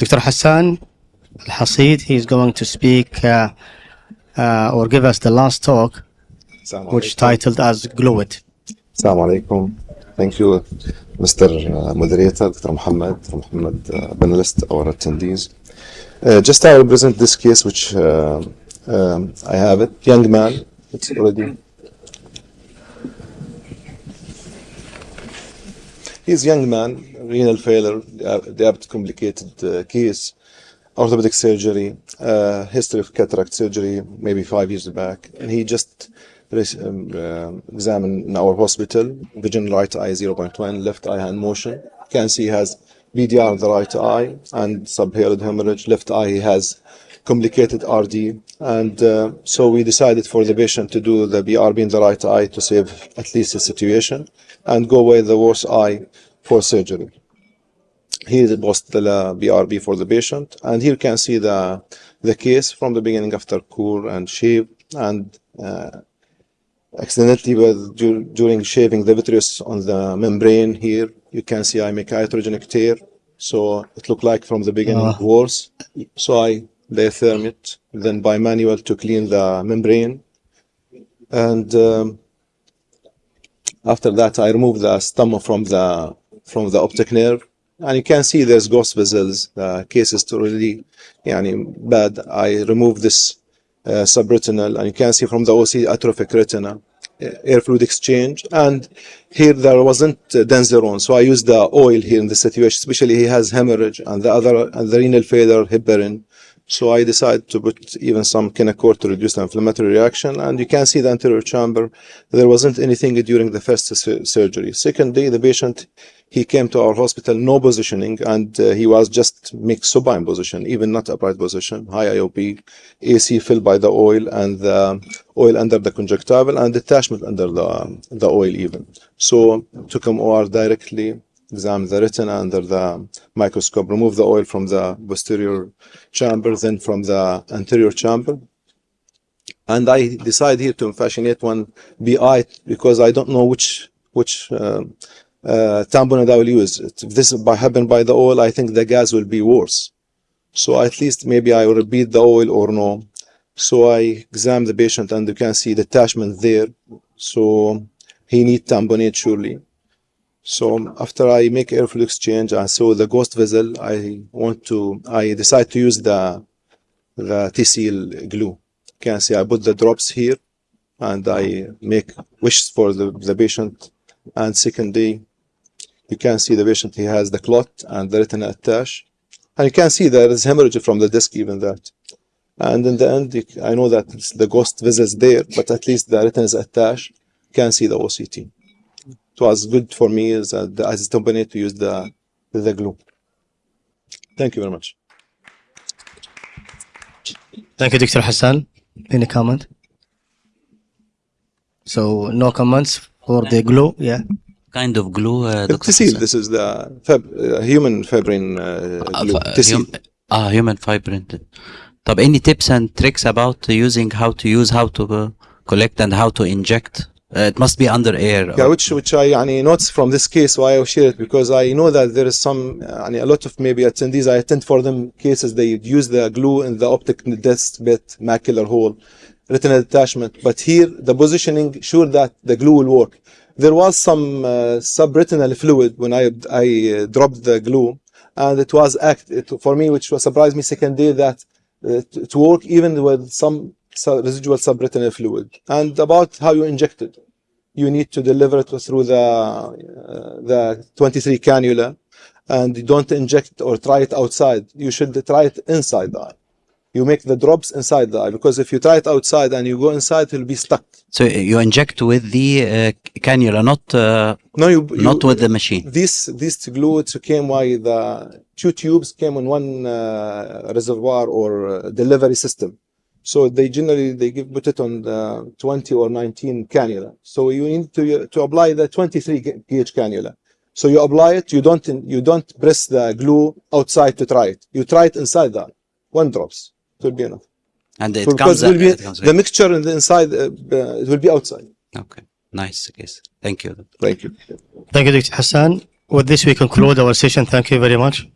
Dr. Hassan Al Hasid, he's going to speak or give us the last talk, which titled as Glow It. Assalamu alaikum. Thank you, Mr. Moderator, Dr. Muhammad, panelist, our attendees. Just I will present this case, which I have it. Young man, it's already. He's a young man, renal failure, diabetic complicated case, orthopedic surgery, history of cataract surgery, maybe 5 years back, and he just examined in our hospital, vision right eye 0.1, left eye hand motion. You can see he has VDR in the right eye and subhalid hemorrhage. Left eye he has complicated RD, and so we decided for the patient to do the BRB in the right eye to save at least his situation and go away the worst eye for surgery. Here was the BRB for the patient, and here you can see the case from the beginning after cure and shave, and accidentally during shaving the vitreous on the membrane here, you can see I make iatrogenic tear, so it looked like from the beginning worse. So I diatherm it, then by manual to clean the membrane, and after that I remove the stem from the optic nerve, and you can see there's ghost vessels. The case is really bad. I remove this subretinal, and you can see from the OC atrophic retina, air fluid exchange, and here there wasn't denzerone, so I used the oil here in the situation, especially he has hemorrhage and the renal failure, heparin. So I decided to put even some Kinacort to reduce the inflammatory reaction, and you can see the anterior chamber. There wasn't anything during the first surgery. Second day, the patient, he came to our hospital, no positioning, and he was just mixed supine position, even not upright position, high IOP, AC filled by the oil, and the oil under the conjunctival, and detachment under the oil even. So took him OR directly, examine the retina under the microscope, remove the oil from the posterior chamber, then from the anterior chamber. And I decide here to fascinate one BI because I don't know which tamponade I will use. If this happened by the oil, I think the gas will be worse. So at least maybe I will repeat the oil or no. So I examine the patient, and you can see detachment there. So he needs tamponade surely. So after I make air fluid exchange, I saw the ghost vessel. I decide to use the TCL glue. You can see I put the drops here, and I make wishes for the patient. And second day, you can see the patient, he has the clot and the retina attached. And you can see there is hemorrhage from the disc, even that. And in the end, I know that the ghost vessel is there, but at least the retina is attached. You can see the OCT. It was good for me as a tamponade to use the glue. Thank you very much. Thank you, Dr. Hassan. Any comment? So no comments for the glue, yeah? Kind of glue, Dr. TCL, this is the human fibrin glue. Human fibrin. طب any tips and tricks about using, how to collect and how to inject? It must be under air. Yeah, which I noticed from this case, why I share it, because I know that there is some, a lot of maybe attendees, I attend for them cases, they use the glue in the optic disc bit, macular hole, retinal detachment, but here the positioning, sure that the glue will work. There was some subretinal fluid when I dropped the glue, and it was for me, which was surprised me second day, that to work even with some residual subretinal fluid. And about how you inject it, you need to deliver it through the 23 cannula, and you don't inject or try it outside. You should try it inside the eye. You make the drops inside the eye, because if you try it outside and you go inside, it will be stuck. So you inject with the cannula, not with the machine. This glue, it came by the 2 tubes came in one reservoir or delivery system. So they generally put it on the 20 or 19 cannula. So you need to apply the 23 gauge cannula. So you apply it. You don't press the glue outside to try it. You try it inside that. 1 drops. It will be enough. And it comes the mixture in the inside. It will be outside. Okay. Nice case. Thank you. Thank you. Thank you, Dr. Hassan. With this, we conclude our session. Thank you very much.